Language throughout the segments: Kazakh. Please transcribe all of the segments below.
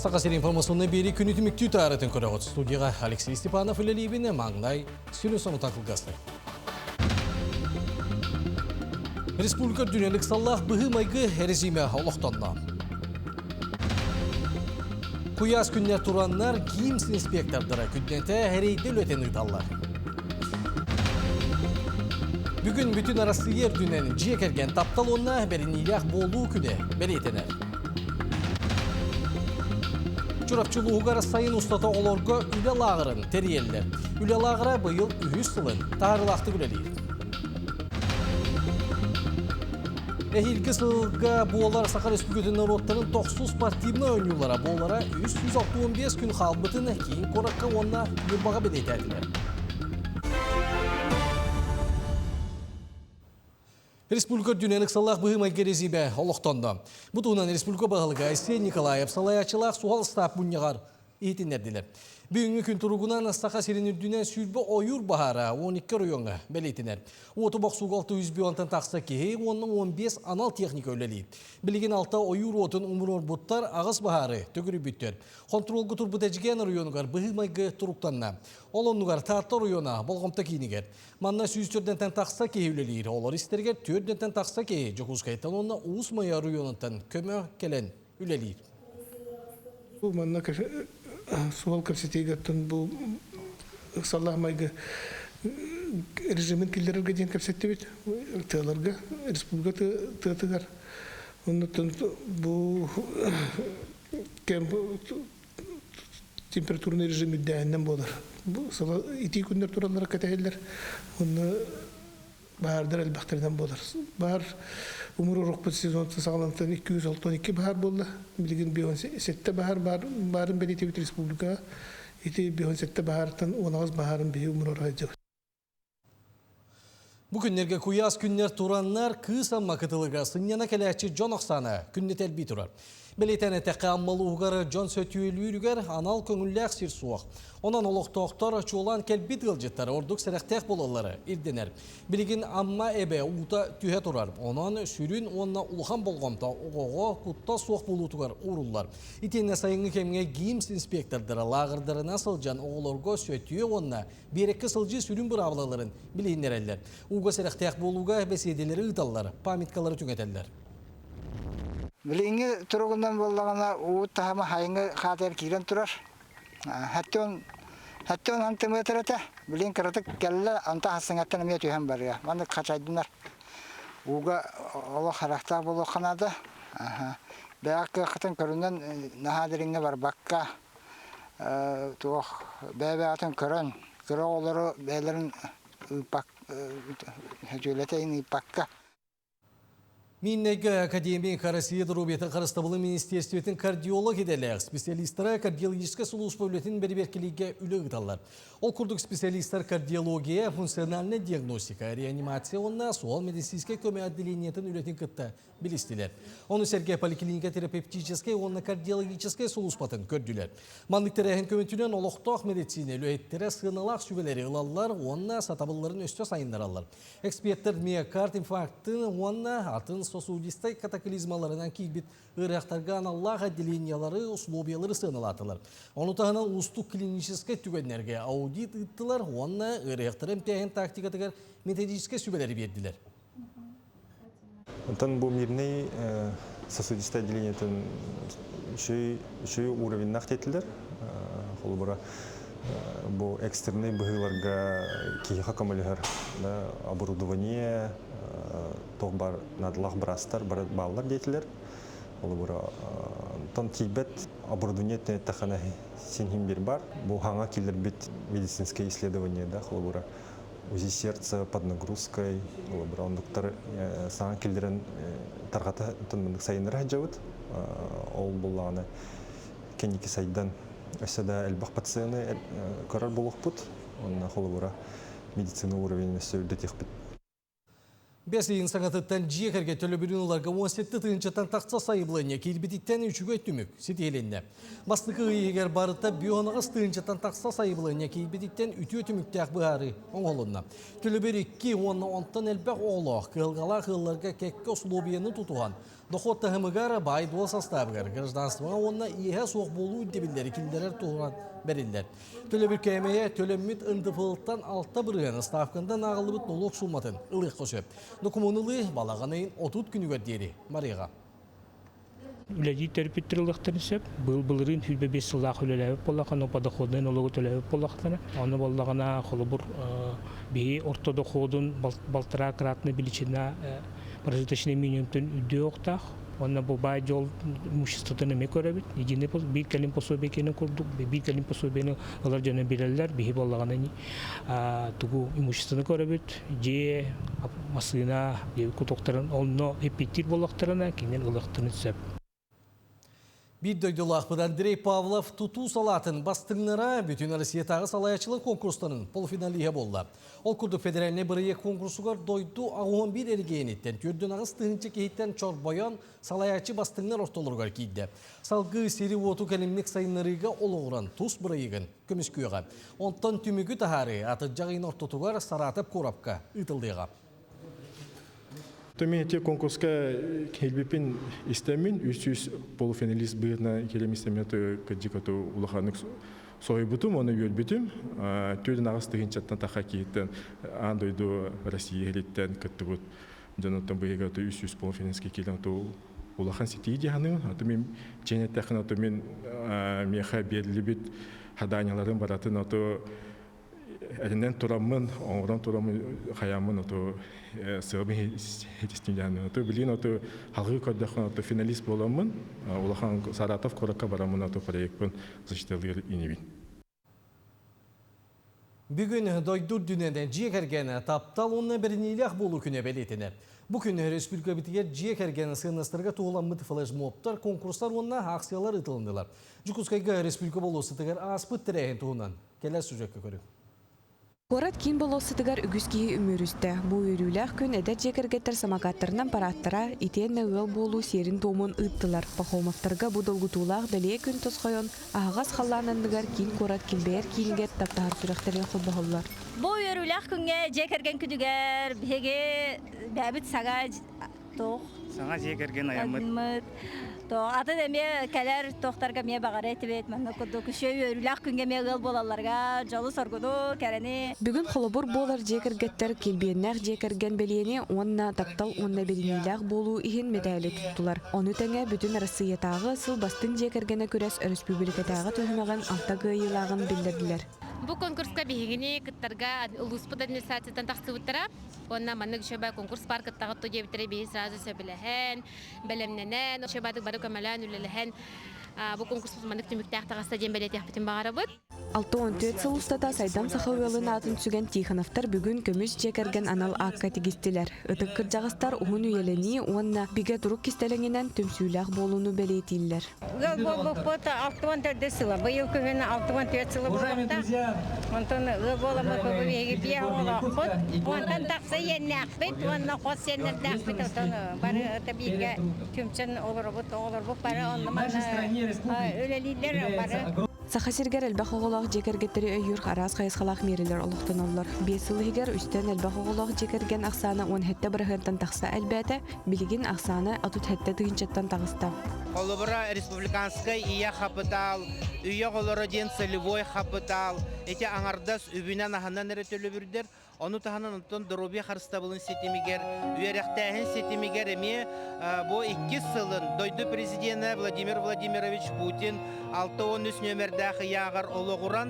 Сақасыр информационный бері күні түмікті тәретін көрі ғыт. Студияға Алексей Степанов үлелейбіне маңдай сүлі соны тақылғасты. Республика дүниелік саллақ бұғы майғы әрізіме олықтанна. Куяз күнне тураннар киімс инспектордары күднеті әрейді өтен ұйталар. Бүгін бүтін арасы ер дүнен жекерген таптал онна бәрін илях болу күне бәрейтенер. Çorapçılığı sayın ustata olorga üle lağırın teriyeliler. Üle lağıra bıyıl ühüs sılın tağırlaktı güleliyir. Ehilgi sılga boğalar Sakar Üskügötü'nün rotların 90 partiyimine oynuyorlara boğalara 365 gün kalbıtın keyin korakka onunla yılbağa bedeyterdiler. Республика дүниелік саллақ бұғы майгерезібе олықтанды. Бұтуынан Республика бағылыға Есе Николаев салаячылақ суғал стап бұнияғар етінерділер. Бүгінгі күн тұрғынан Астақа серенірдінен сүрбі ойыр бағара 12 районға бәлейтінер. Оты бақ суғалты үзбеуантын тақса кеге, оның 15 анал техника өлелейді. Білген алта ойыр отын ұмырор бұттар ағыз бағары төгірі бүттер. Контролғы тұрбыт әжген районығар бұғы майғы тұрықтанна. Олонығар тартты района болғымта кейінігер. Манна сүйістерден тән тақса кеге өлелейді. Олар істергер төрден тән тақса кеге жоғыз қайтан онына ұғыз мая районынтан көмі келен өлелейді. Суал көрсетегеттен бұл салламайғы режимін келдерерге дейін көрсетті бет. Тағаларға, республика тағығар. Оннан бұл температурный режим үддәйінен болар. Бұл ити күндер туралары кәтәйелер. Оны бағардар әлбәқтерден болар. Бағар Umur Rokput sezonta sağlantıdan 262 bahar boldu. Bilgin 17 bahar barın belirti bir respublika. İti 17 bahardan 16 baharın bir umur oraydı. Bugünlerge kuyaz günler turanlar kısa kıtılığa sınyana kelekçi John Oksana günne telbi turar. Belirtene tekammalı uğarı John Sötüylüyüger anal köngüllek sir suaq. Onan oluq toqtar çoğulan kelbit gılcıtlar orduk serektek bolaları irdener. Bilgin amma ebe uğda tühe turar. Onan sürün onna uluhan bolğamta oğoğa kutta suaq bolu tugar uğrullar. İtenne sayını kemge giyims inspektordara lağırdары nasılcan oğularga sötüye onna bereki sılcı sürün bıravlaların bileyinler eller. Uğga serektek boluğa besedeleri ıtallar, pamitkaları tügeteller. Bilingi turugundan bollagana uut tahama hayınga khater kiren turar. Hatta on hantı metrete bilin karatık kelle anta hasıngattan miyet yuhan var ya. Mandı kaçaydınlar. Uga Allah harakta bolu kanada. Beyakka kıtın köründen nahadiringe var bakka. Tuğ bebe atın körün. Kıra oları beylerin hücületeyin bakka. Миннеге академик Россия Рубета Қарыстабылы министерстветін кардиолог еделер. Специалисттары кардиологическая служба өлетін берберкеліге үлі ғыталар. Ол күрдік специалисттар кардиология, функциональная диагностика, реанимация онна суал медицинский көмі отделениетін өлетін күтті білістілер. Оны Сергей поликлиника терапевтическая, онна кардиологическая службатын көрділер. Мандықтары әхін көмітінен олықтақ медицина өлеттері сығыналақ сүбелері ұлалар, онна сатабыларын өсті сайындар алар. Эксперттер миокард инфарктын, онна атын сосудистай катаклизмаларынан кейбіт ырақтарға аналлақ отделениялары условиялары сығыналатылар. Оны тағынан ұстық клинический түгенлерге аудит ұттылар, онна ырақтарын тәйін тактикатығар методический сүбелері берділер. Онтан бұл мирный сосудистай отделениятын шүй уровень нақтетілдер. Бұл экстерный бұғыларға кейіға камалығар оборудование, тоқ бар надылақ бірастар, балалар дейтілер. Тон кейбет оборудование тәқана сенхим бір бар. Бұл хаңа келдер бет медицинское исследование. УЗИ сердца под нагрузкой. Ондықтар саңа келдерін тарғата тұнмындық сайынырға жауыд. Ол бұлағаны кенеке сайдан өсіда әлбақ пациенты көрар болуқ бұд. Онына қолы бұра медицина уровень сөйді тек бұд. Бәсейін саңатыттан жекерге төлі бірін оларға 17 тыңчаттан тақса сайыблыне келбетіктен үшігі өттімік сетеленді. Бастықы егер барытта бионағыз тыңчаттан тақса сайыблыне келбетіктен үті өтімікті бұғары оңғолынна. Төлі бір 2-10 әлбәқ олақ қылғала қылларға кәкке условияны тұтуған. Дохот тахымыгар бай дуал составыгар гражданствоға онна иеге соқ болу дебілдері килдерер туғыран берілдер. Төлі бір кәмейе төлеммет ындыпылықтан алтта бірген ставкандан ағылыбыт nolog суматын ылық қосып. Докумунылы балағанайын 30 күнігер дері. Марияға. Үләди терпеттерилдәктән сөп, былырын хүлбе 5 сыллах үләләп боллакан опадоходын ологы төләп боллактана. Аны боллагана холобур би ортодоходун балтыра кратны биличина прожиточный минимумтын үдө октах. Онна бу бай жол имуществотын эме көрөбүт. Егине бир калим пособие кенен курдук. Бир калим пособияны алар жана билерлер би боллагана тугу имуществоны көрөбүт. Же масына кутоктарын онно эпитир боллактарына кенен ылыктын сөп. Bir döydülaqpıdan Andrey Pavlov tutu salatın bastırnara bütün Rossiyatağı salayaçılık konkurslarının polfinaliye bolla. Ol kurduk federaline bireye konkursugar doydu 11 ergeyenitten. Tördün ağız tığınçı kehitten çorbayan salayaçı bastırnar ortalargar kiydi. Salgı seri votu kalimlik sayınlarıga oluğuran tuz bireyigin kömüsküyeğe. Ondan tümügü taharı atıcağın ortatugar saratıp korapka ıtıldığıga. Төмен те конкурска келбепин истемин 300 полуфиналист быйына келем истемети кадикату улаханык сойбутум оны бөлбүтүм. Төдөн агыс тыгынчаттан таха кийиттен андойду Россия элиттен кыттыбыт. Жанаттан быйгату 300 полуфиналистке келем ту улахан сити дияны. Атымен женеттахын атымен меха берилибит хаданияларын баратын аты Elinden turamın, oradan turamın, hayamın oto sığabı hedistiyani oto bilin oto halkı kadakhan oto finalist bolamın, olahan Saratov koraka baramın oto proyektün zıştılır inivin. Bugün doydur düneden ciğergene taptal onunla berinilyak bolu küne belirtine. Bu gün Respublika bitiger ciğergene sığınastırga tuğulan mıtıfalaj moptar konkurslar onunla aksiyalar ıtılındılar. Cukuskayga Respublika bolu sıtıgar aspıt terehen tuğunan. Keler sürecek körü. Город кин болосытыгар үгүскии үмүрүстө. Бу үрүлэх күн эдер жекергеттер самокаттарынан параттара итенне ыал болуу серин томун ыттылар. Пахомовтарга бу долгутуулаах далее күн тосхойон агас халланандыгар кин город килбээр кийингер таптахар сүрөхтерин холбоголлар. Бу үрүлэх күнгө жекерген күдүгөр беге бәбит сага тох. Саңа жекерген аямыт. Аты деме кәлер тоқтарға ме бағар етібет. Мәнді күрді күші өрілақ күнге ме ғыл болаларға, жалы соргуду, кәріні. Бүгін холобур болар жекергеттер келбиеннәр жекерген белиені онна таптал онна беринилях болуу ихин медали туттулар. Оны тәңе бүтін Россиятағы сыл бастын жекергені көрәс республикатағы төнмеген алтагы йылагын билдердилер. Бу конкурска бигини кыттарга улуспут администрациядан тахсыбыттара. Онна маннык шөбә конкурс паркыттагы тоҗе битере би сразу сөбеләһен, белемнәнән, шөбәдик бары көмәлән үлеләһен. Бу конкурс маннык түмүктәк тагыста дембелет яхпытын багарабыт. 6-14 сыл устата сайдам сахауэлын атын сүген Тихановтар бүгін көмүс жекерген анал акка тигистилер. Ытык кыржагыстар уһун үйелени онна биге турук кистелеңинен төмсүйләх болууну белетиллер. Фото 6-14 сыла, быйыл күнү 6-14 сыла болда. Онтон боламы көбеге бия ола хот. Онтон такса еннәкбит, онна хот сеннәкбит отон бары табиге төмчен олорбут бары онна өлелилер бары. Сахасиргер элбах оголох жекергеттери өйүр арас кайысхалах мерилер олохтоноллор. 5 сылыгер үстен элбах оголох жекерген аксаны 17 бырыгынтан такса элбәте, билигин аксаны атут хетте тыгынчаттан тагыста. Колобра республиканская ия капитал, үйе голороден целевой капитал. Эти аңардас үбүнен ахандан эретөлөбүрдер. Onu tahanan ondan Dorobiya Karıstabılın setimiger, üyerekteğin setimiger emi bu 2 yılın doydu prezidenti Vladimir Vladimirovich Putin 6-13 nömerdeki yağar oluğuran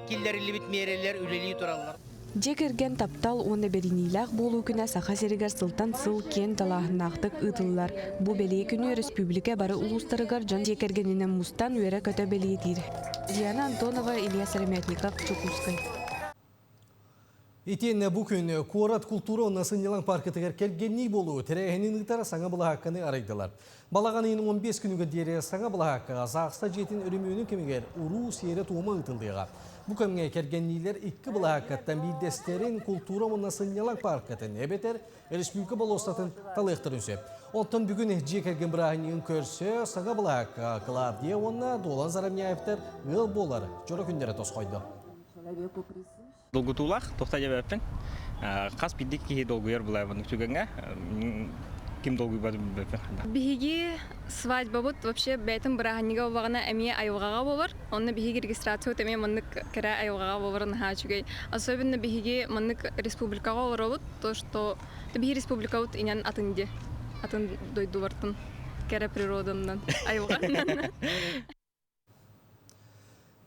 killerli bitmeyereler üleliği turallar. Жекерген таптал оны беринилах болуу күнә Сахасиргер сылтан сыл кен талахнактык ытыллар. Бу белее күнү республика бары улустарыгар жан жекергенинен мустан үере көтө белиетир. Диана Антонова, Илья Сараметников, Чукускай. Итенне бу күн Куарат культура оннасынелан паркетігер келгенни болу тірәйінің ұйтары саңа бұла хаққаны арайдылар. Балағанын 15 күнігі дере саңа бұла хаққа Зағыста жетін үрімеуінің кемегер ұру сейрі туыма ұтылдыға. Бу көмге келгеннилер 2 бұла хаққаттан бейдестерін культура оннасынелан паркетін әбетер республика болостатын талықтырын сөп. Онтан бүгін жекерген бірағынын көрсі саңа бұла хаққа Клавдия онна долан зарамняевтер ғыл болар. Жора күндері тосқойды. Долгутулах, тоқта жабаппен. Қас биддік кейі долгуер бұлай бұны түгенге. ким долгый бар билбеппин. Биһиги свадьба бут вообще бәйтен бираханнига багана әмие айвага болар. Онны биһиги регистрация өтеме маннык кера айвага болар нахачугай. Особенно биһиги маннык республикага болар, то что биһи республика бут инен атынде. Атын дойду бартын кера природамнан айвага.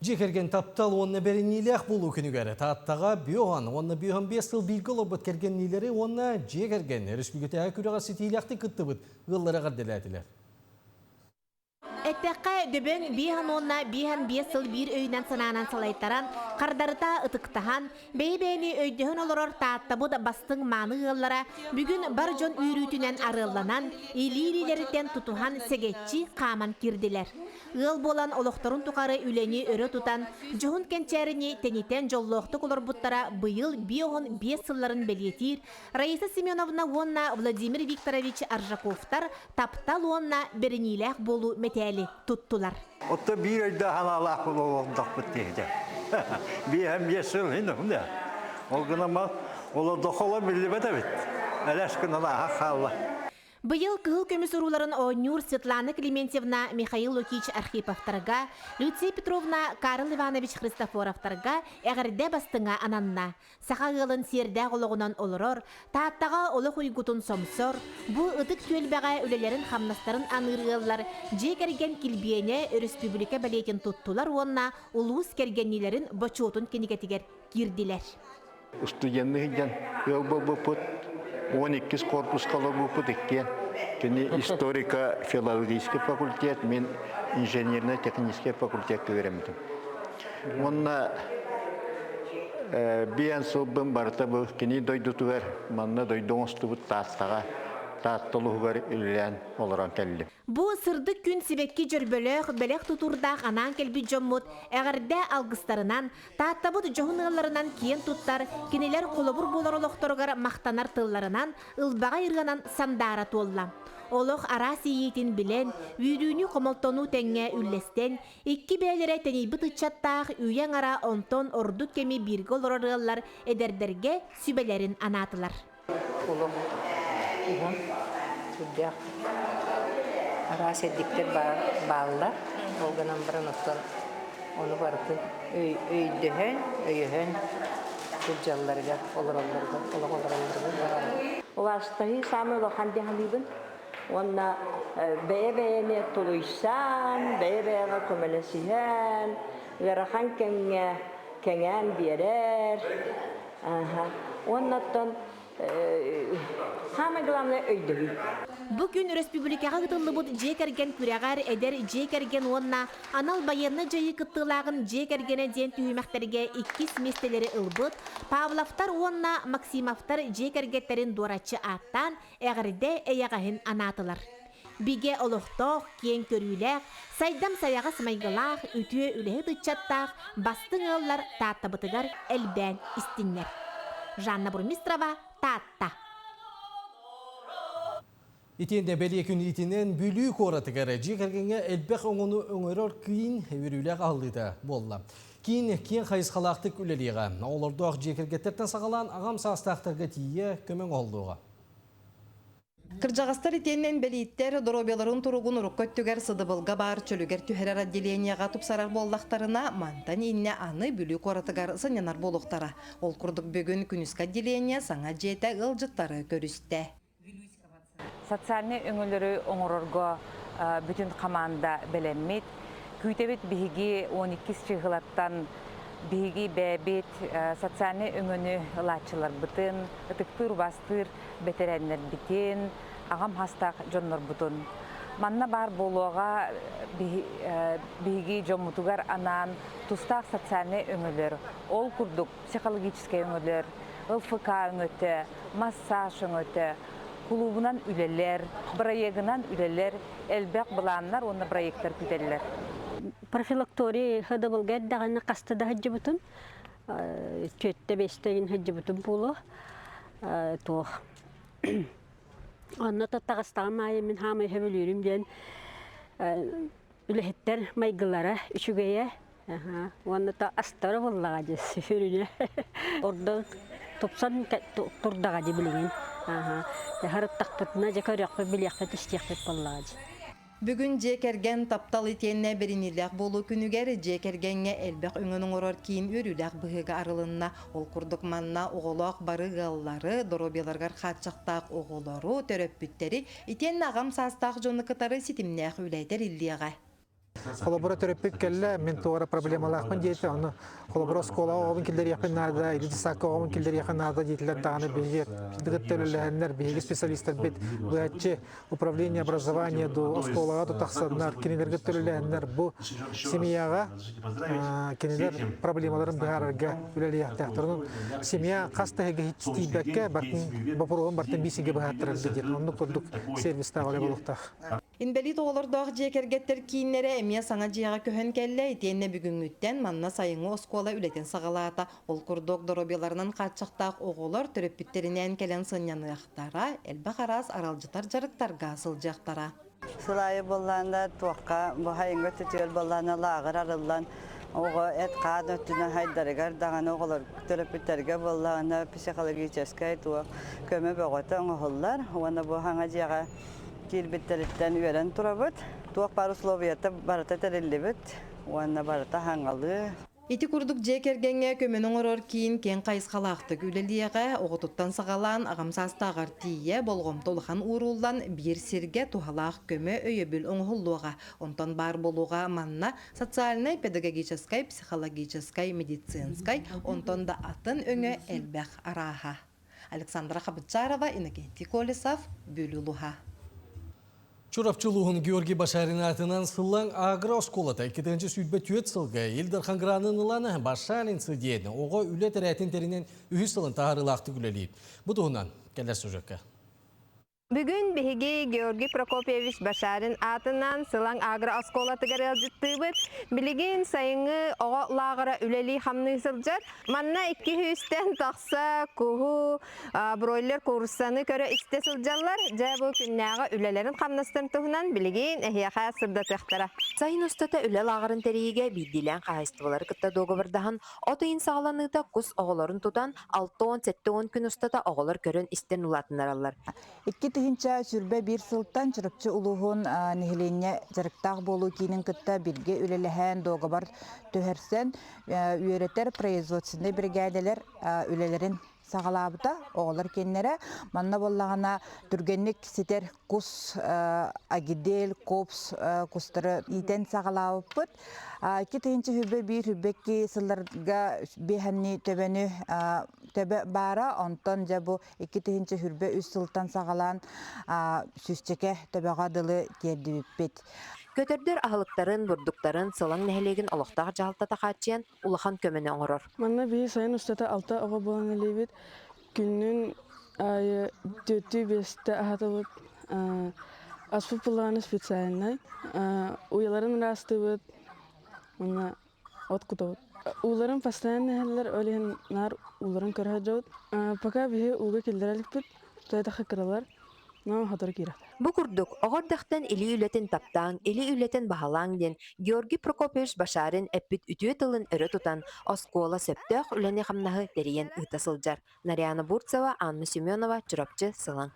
Жекерген таптал онна беренилях болу күнігері. Тааттаға бүйоған, онна бүйоған 5 жыл білгі олбыт керген нилері, онна жекерген. Республикатаға күріға сетиляқты күтті бұд, ғыллары қарделәділер. Әттәққа дөбен бейхан онна бейхан 5 жыл бір өйнен сананан салайттаран, қардарыта ұтықтаған, бей-бейні өйдіғын олырыр таатта бұд бастың маны ғыллара, бүгін бар жон үйрүтінен арыланан, илирилерден тұтуған сегетчі қаман кирділер. Ыл болан олықтырын тұқары үлені өрі тұтан, жоғын кенчәріні тенетен жоллоқты қолыр бұттара бұйыл бейоғын 5 жылларын белетир, Раиса Семеновна онна Владимир Викторович Аржаковтар таптал онна берениләқ болу метәлі тұттылар. Отто bir öyle hanalah bulunduk bu teyze. Bir hem yeşil hindim de. O gün ama ola dokula milli bedevit. Eleşkin ana halla. Быйыл кыл көміс ұруларын Онюр Светлана Клементьевна Михаил Лукич Архиповтарға, Люция Петровна Карл Иванович Христофоровтарға әғірде бастыңа ананна. Сақа ғылын серді ғылығынан олырыр, тааттаға олық ұйгутын сомсор, бұ ұдық төлбәға өлелерін қамнастарын анырғылар, жекерген кілбиене республика бәлетін тұттылар онна ұлуыз кергеннелерін бачуотын кенегетігер кирдилер. Студенттігін өлбі 12 корпус қалар бұпыт еккен. Кені историко-филологический факультет, мен инженерно-технический факультетті веремдім. Онна бейін сылбын барыта бұл, кені дойдуты вер, манна дойдуңысты бұт тастаға, тастылығы бар үлілен оларан кәлі. Бұ сырды күн себекке жүрбөлөк, бөлек тұтурдақ анан кәлбі жоммут, әғірді алғыстарынан, таттабыт жоғынығыларынан кейін тұттар, кенелер қолыбыр болар олықтырғар мақтанар тылларынан, ылбаға ирғанан сандара толла. Олық ара сейетін білен, үйрүүні қомылтону тәңе үллестен, ikki бәлері тәнейбіт ұтчаттақ үйен ара онтон ордут кеми біргі оларығылар әдердерге сүбелерін анатылар. Арас эдиктер баллар, олганан баран оттан оны барды өйдіхен, күрджалларға, олараларға. Оластағы самы олақанды халибін, онна бәе-бәйене толуйсан, бәе-бәйеға көмелесіген, ғарахан кәңән берер, оннаттан Хама главное өйдігі. Бүгін республикаға ғытылы бұд жекерген күрәғар әдер жекерген онна анал байырны жайы күттілағын жекергені ден түйімәқтерге 2 семестрелері ұлбыд, Павловтар онна Максимовтар жекергеттерін доратчы аттан әғірде әяғахын анатылар. Биге олықтоқ, кен көрүйләқ, сайдам саяға сымайғылақ, үтіе үлігі тұтчаттақ, бастың ыллар таттабытығар әлбән істінлер. Жанна Бурмистрова, Татта. Итенде бәлекін итінен бүлі қоратығары жекергенге әлбәқ оңыны өңірір кейін өріләқ алыда болла. Кейін қайысқалақтық үлелеға. Оларды жекергеттерден сағалан ағам састақтарға тие көмен олдуға. Кыржағастар итеннен бәлейттер доробеларын тұрғын ұрыққөттігер сыдыбылға бар чөлігер түхерер отделенияға тұпсарар боллақтарына мантан инне аны бүлі қоратығар сынянар болуқтара. Ол күрдік бүгін күніскі отделения саңа жеті ғылжыттары көрісті. Социальный өңілері оңырырға бүтін команда білеммет. Күйтебет бігі 12 шығылаттан бігі бәбет социальный өңіні лачылар бұтын, ұтықтыр бастыр бетеренлер бітен, ағам хастақ жонлар бұтын. Манна бар болуға бігі жомутугар анан тұстақ социальный өңілер, ол күрдік психологический өңілер, ЛФК өңіті, массаж өңіті, клубынан үлелер, проектынан үлелер, әлбәқ бұланлар, оны проекттар күтелер. Профилактория хада булгад даганы кастада хаҗы бутун. Чөттә бестеген хаҗы бутун булу. То. Анна Татарстан май мен хамы хәбелүрим дигән үләһеттер майгылара үчүгәя. Ага. Ванна та астара буллага җәсфүрүне. Орда топсан турдага ди билген. Харыттакпытына же көрөкпө билякпет истекпет боллааж. Бүгүн жекерген таптал итенне беринилек болу күнүгер жекергенге элбек өңөнүң орор кийин өрүлек быгыга арылынна ол курдук манна оголок барыгаллары доробеларгар хатчактак оголору төрөппүттери итен агам састак жонукытары ситимнех үлейтер иллига. Коллабораторы келле мен туара проблемалармын дейти аны коллабора скола огын килдер якыннарда идисакка огын килдер якыннарда дейтилер даганы биге дигеттерлернер биге специалисттер бит буячы управление образования до школага до таксаннар кинелерге төлөлөннөр бу семьяга кинелер проблемаларын баарга үлелияктырын семья кастыга хичтибекке бактын бопорон бартын бисиге бааттырыр дейт онну курдук сервиста бар болуктак. Инвалид оголордоох жекергеттер кийиннере эмия саңа жыяга көһөн келле итиэнне бүгүнгүттен манна сайыңы оскола үлетен сагалаата ол курдук доробияларынан каччактаак оголор төрөппүттеринен келен сыньяныяктара элбе карас аралжытар жарыктарга сылжактара. Сылайы болланда туакка бу хайыңга төтөл боллана лагыр арыллан ого эт каан өттүнө хайдарыгар даганы оголор төрөппүттерге боллана психологическая туак көмө бөгөтө оңоллар уана бу хаңа жыяга кирбиттериттен үйрен турабыт. Туак бар условията барата тереллебит. Уанна барата хаңалы. Ити курдук жекергенге көмөнүң орор кийин кен кайыскалаактык үлелиеге оготуттан сагалаан агамсастагар тие болгом толухан уурулдан бир сирге тухалаак көмө өйөбүл оңголлууга онтон бар болууга манна социальный, педагогический, психологический, медицинский онтон да атын өңө элбек араха. Александра Хабычарова, Иннокентий Колесов, Бүлүлуха. Чурапчылуғын Георгий Башарин атынан сыллаң агросколата 2-нче сүйтбе түйет сылға Елдар Хангранын ыланы Башарин сыдейді. Оға үлет әрәтін терінен үйі сылын тағырылақты күлелейді. Бұдығынан кәлер сөжекке. Бүгін бігіге Георгий Прокопьевич Башарин атынан сылаң агросколаты гаралжыттыбыт. Білігін сайыңы оға лағыра үлелей хамны сылжар. Манна 200-тен тақса куху бройлер курсаны көрі істе сылжалар. Жабы күннәға үлелерін хамнастын тұғынан білігін әхияға сырда тәқтара. Сайын ұстата үле лағырын тәрейге бейділен қағыстывалары күтті доғывырдағын отойын сағаланыда құс оғыларын тұтан 6-10-7-10 күн ұстата оғылар көрін істен ұлатынар алар. Тыгынча сүрбе бир сылтан чырыпчы улуғын нехиленне жарықтақ болу кейінің күтті бірге үлеліген доғабар төхерсен үйретер производственный бригаделер үлелерін сағалабыта оғылар кеннері манна боллағана түргенник сетер кус агидел, копс кустары итен сағалабыппыт. 2-нче хүрбе бир хүрбекки сылларга беханни төбені төбе бара онтон жабу 2-нче хүрбе үс сылтан сағалан сүсчеке төбеға дылы тердибиппет. Көтөрдөр ахылыктарын, бурдуктарын, сылаң нәһелеген олықтағы жалта тақатчиян улахан көмені оңырыр. Манна бей сайын ұстата алта оға болан әлейбет. Күннің айы 4-5 ахатабыт. Аспы пыланы специальный. Уяларын растыбыт. Манна от кутабыт. Уларын постоянно әлілер өлеген нар уларын көрі жауыт. Пока бей уға келдірәлік бит. Тойта қықыралар. Бу курдук оғырдақтан или үлетін таптаң, или үлетін бағалаң ден Георгий Прокопьевич Башарин әппіт үтіе тылын өрі тұтан оскола сөптөк үләне қамнағы дәріен ұйтасылжар. Нарияна Бурцева, Анна Семенова, Чурапчы, Сылаң.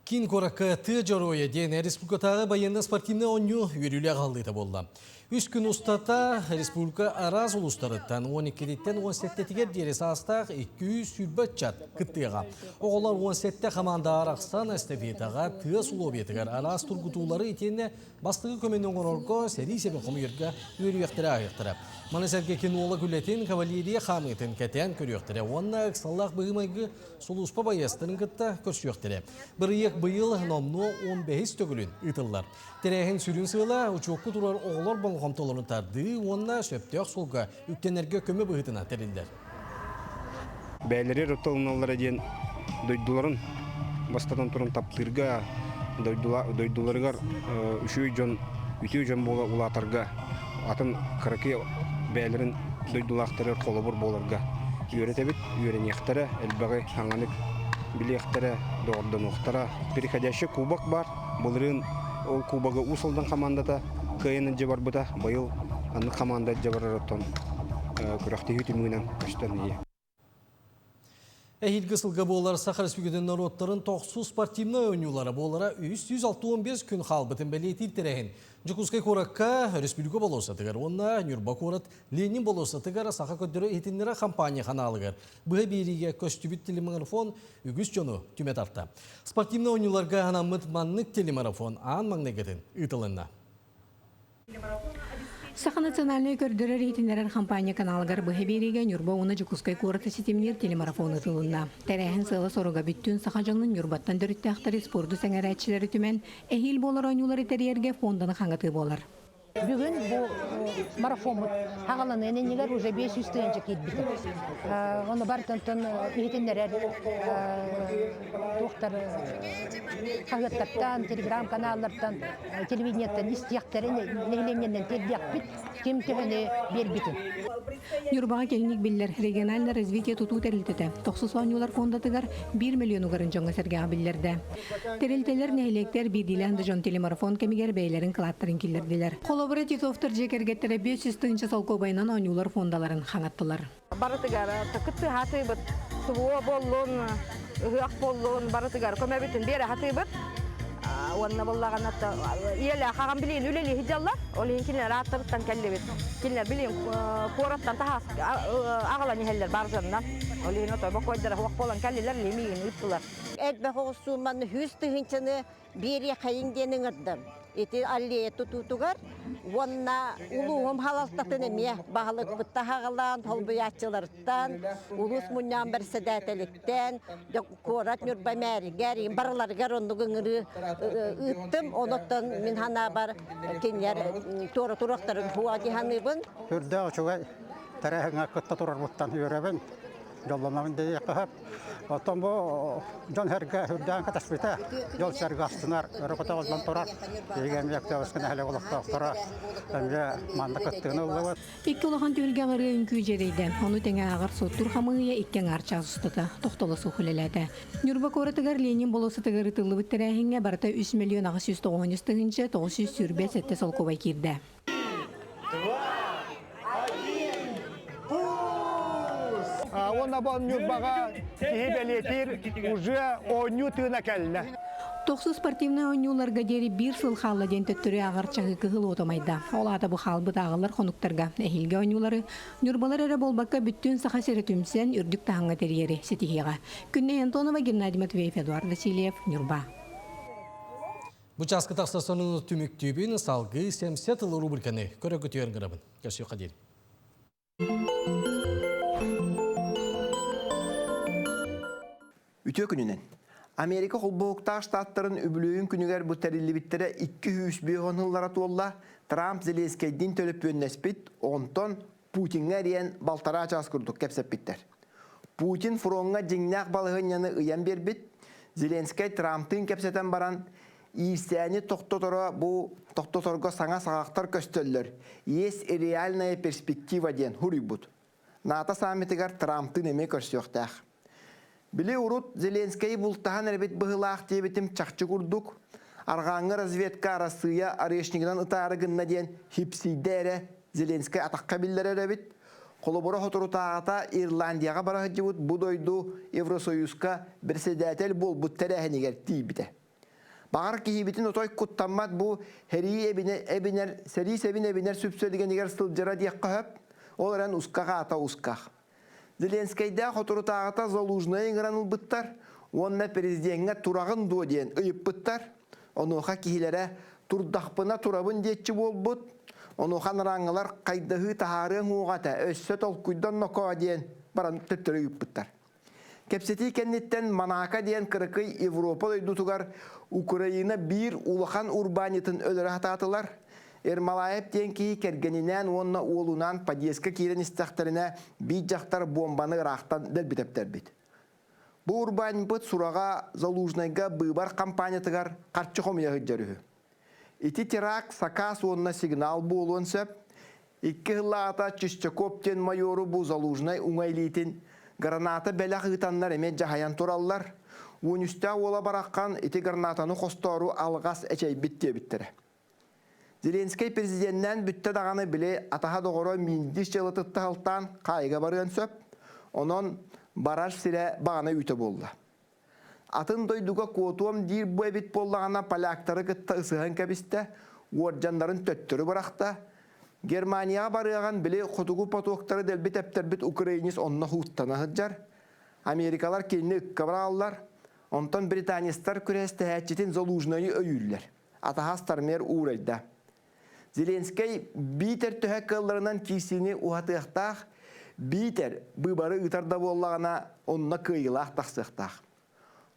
Кин коракка тыжароя ден республикатағы баянда спортивны оню үйрілі ғалдыйта болды. Үш күн ұстата республика араз ұлыстарыттан 12-деттен 17-тегер дересі астақ 200 сүрбет чат күттіға. Оғылар 17-те қаманда арақстан әстәфетаға тыас ұлобетігер араз тұргутулары етенне бастығы көменің орорға сәрі себен қомырға үйріяқтыра аяқтыра. Манасәрге кенуола күлетін кавалерия қамытын кәтен көріяқтыра. Онна ұқсаллақ бұғымайғы сұлуспа баястырын күтті көрсіяқтыра. Бір ек бұйыл номну 15 төгілін ұтылар. Терәхін сүрін сыйла ұчуққы тұрар оғылар қамтоларын тарды, онна сөптеяқ солға үктенерге көмі бұғытына тәрілдер. Бәлері ротолыналары ден дойдуларын бастадан тұрын таптырға, дойдуларығар үтіу жон бола ұлатарға, атын қырықы бәлерін дойдулақтары қолыбыр боларға. Үйретебіт, үйренектері, әлбәғі аңанық білектері, доғырдан оқтара. Переходящий кубок бар, бұлырын ол кубага усылдан командата кайын жабар бұта, байыл аны команда жабар ротон күрәқті үтімігінен көштен ие. Ehilgi sılga boğular Sakar Üspügüden narodların 9 sportivna oynuyorlara boğulara 365 gün halbıtın belirtil terehin. Cukuzkay korakka Respublika bolosa tıgar. Onna Nürba korat Lenin bolosa tıgar Sakar köddürü etinlere kampanya kanalıgar. Bıha biriге köstübüt telemarafon ügüs jonu tümet artta. Sportivna oynuyorlarga hanamıt manlık telemarafon an magnegetin ıtılınna. Саха национальный көрдөрө рейтингерер кампания каналыгар быһы бериге Нюрба уна Жукускай кураты системнер телемарафоны тылынна. Тәрәһен сылы соруга бүттүн саха жоңнун Нюрбаттан дөрүттәхтәри спорту сәңәрәтчиләре түмен эхил болар ойнулар этериерге фонданы хаңаты болар. Бүгін бұл марафон хағаланы ененелер уже 500 тыйынчы кетбіті. Оны бар тантын үйетіндерер тоқтар қағыттардан, телеграм-каналлардан, телевидениеттен, истияқтарын нәйленнен тербияқ бит, кем төхіне бер битін. Нюрбаға келінік білдер региональный развитие туту тәрілтеті. 90 ойнулар фондатыгар 1 миллион угарын жоңа сәрге абиллерді. Тәрілтелер нәйлектер бейдиләнді жон телемарафон кемигер бәйлерін қылаттарын келдерділер. Қолобыры Титовтар жекергеттері 500 тыңчы солкобайынан ойнулар фондаларын қаңаттылар. Барытыгар тақытты хаты бұд, сұлуы болуын, ұғық болуын барытыгар көмәбетін бері хаты бұд. Онна боллаған атта елі қаған білейін өлелі хиджалла, олейін келер аттабыттан кәлі бет. Келер білейін қораттан тағас ағалан ехелер бар жанынан. Олейін отой бақойдары хуақ болан кәлілер лемейін ұйттылар. Әлбә хоғысуыман хүз тұхынчыны бері қайын денің ұрдым. Эти аллея тутутугар, онна улуғым халалтатын әме бағылық бұтта хағалан, толбыятчыларыттан, улус мұнyan бір сәдәтеліктен, корат Нюрба мәрігер, барыларғар онығын ұттым, оныттан мен хана бар кенер торы тұрақтарын хуа диханыбын. Үрді ұшуға тәрәхіңа күтті тұрар бұттан үйрәбін. Жолламағын дейі қығып. Оттан бұл жон әргі үрдән қатаспыта. Жол сәргі астынар, өріқыта олдан тұрар. Егем екті өскін әлі олықта ұқтыра. Әмге манды күттігін олығы. Икки олахан түйілген ұры үнкі жерейді. Оны тәңе ағыр соттур қамығыя иккен арча ұстыды. Тоқтылы сұхылеләді. Нюрба коратыгар Ленин болысы тығыры тылы бүттірәхінге барыта 3 миллион 990 тығынчы 900 сүрбе сәтті сол көбай керді. Онна бұл Нюрбаға кейбелетер уже ойну тыына кәліне. 90 спортивный ойнуларға дері бір сыл қалла ден төттірі ағарчағы кығыл отамайда. Ол аты бұл қалбы тағылар қонуқтарға. Әхілге ойнулары Нюрбалар әрі болбаққа бүттін сақа сәрі түмсен үрдік тағыңа терьері сетихиға. Күнне Антонова, Геннадий Матвеев, Эдуард Васильев, Нюрба. Бұчасқы тақстасының түміктүйбін салғы 70 рубриканы көрі көтеуін ғырабын. Кәсі қадел. Үтө күнінен. Америка қолбоқтақ штаттарын үбілуін күнігер бұл тәрілі біттері 200 жыллара туолла Трамп Зеленскийден төліп өннеспет, онтон Путинға рейін балтара ачас күрдік кәпсеп біттер. Путин фронға жеңнәқ балығын яны ұян бербет, Зеленский Трамптың кәпсетен баран, Ирсәні тоқтоторға саңа сағақтар көстөллер. Ес реальная перспектива ден хұрый бұд. Ната саммитігер Трамптың еме көрсіоқтақ. Біле урут Зеленский бұлттаған әрбет бұғылақ дебетім чақчы күрдік. Арғаңы разведка арасыя арешнігінен ұтарығынна ден хипсейдері Зеленский атаққа білдер әрбет. Қолыбыры хотырутағата Ирландияға барағы жебіт бұдойду Евросоюзға бір седәтел бол бұттәрәхінегер тейбіті. Бағар кейбетін отой құттамат бұл сәрі себін әбінер сүпсөлігенегер сылжыра дейққа хөп, ол әрін ұсқаға ата ұсқақ. Зеленскийда хотырутағата Залужнайын ғыраныл бұттар, онына президентіңе тұрағын дуа дейін ұйып бұттар, онуға кейлері тұрдақпына тұрабын детчі бол бұт, онуға ныраңылар қайдағы тағарын ғуғата өссі толқүйдан нокоға дейін баран түттірі ұйып бұттар. Кепсеті кәннеттен Манака дейін қырықы Европа дойдутуғар Украина бір улахан урбанетін өлірі ататылар, Ермалаев ден кей кергенінен онына олунан подъездка кейлен істіқтарына бейт жақтар бомбаны рақтан дәлбітептер бет. Бұл урбан бұд сұраға Залужнайға бұйбар компаниятығар қарчы қомия ғыджарығы. Ити терак сакас онына сигнал болуын сөп, 2 ғылата Чистякоптен майору бұл Залужнай ұңайлейтін граната бәлі ғытанлар әмен жағаян тұраллар, өңісті ола бараққан ити гранатаны қостору алғас әчей бітте біттірі. Зеленский президенттен бүтті дағаны біле атаға доғыры миндис жылы тұтты ғылттан қайға барыған сөп, онын Barar sire bağına üte boldu. Atın doyduga kotuam dir bu ebit bollağına palaktarı kıtta ısıhan kabiste, uorjanların töttürü bıraktı. Germaniya barıgan bile kotugu patoktarı delbit epterbit Ukraynis onna huttana hıccar. Amerikalar kendini ıkkabara allar. Ondan Britannistar küreste hətçetin Zaluzhnayı öyüller. Atahastar mer uğrayda. Zelenskey biter tühek kıllarından kisini uhatıqtaq, biter bıbarı ıtarda bollağına onna kıyılaq taqsıqtaq.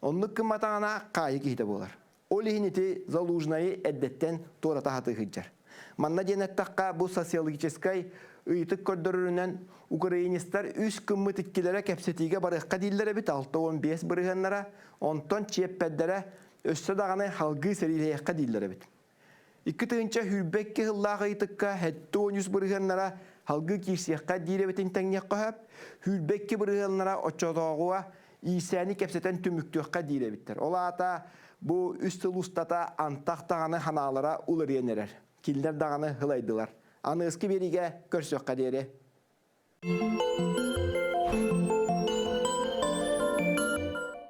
Onluk kımmatağına qayı kihide bolar. O lihiniti Zaluzhnayı eddetten torata hatı hıccar. Manna cenettaqqa bu sosyologическай ıytık kördürürünen Ukraynistar üst kımmı tikkilere kepsetiğe barıqqa dillere bit 6-15 bırıganlara, onton çiyeppedlere össe dağını halgı serileyekka dillere bit. İki tığınca hülbekke hıllağı ıytıkka hette 13 bırıganlara halgı kirsiyekka dile bitin tengyekka höp, hülbekke bırıganlara oçodoğuğa İsani kepseten tümüktüğükka dile bittir. Ola ata bu üstü ustata antaq dağını hanalara ulur yenerer. Killer dağını hılaydılar. Anı ıskı berige körsökka dere.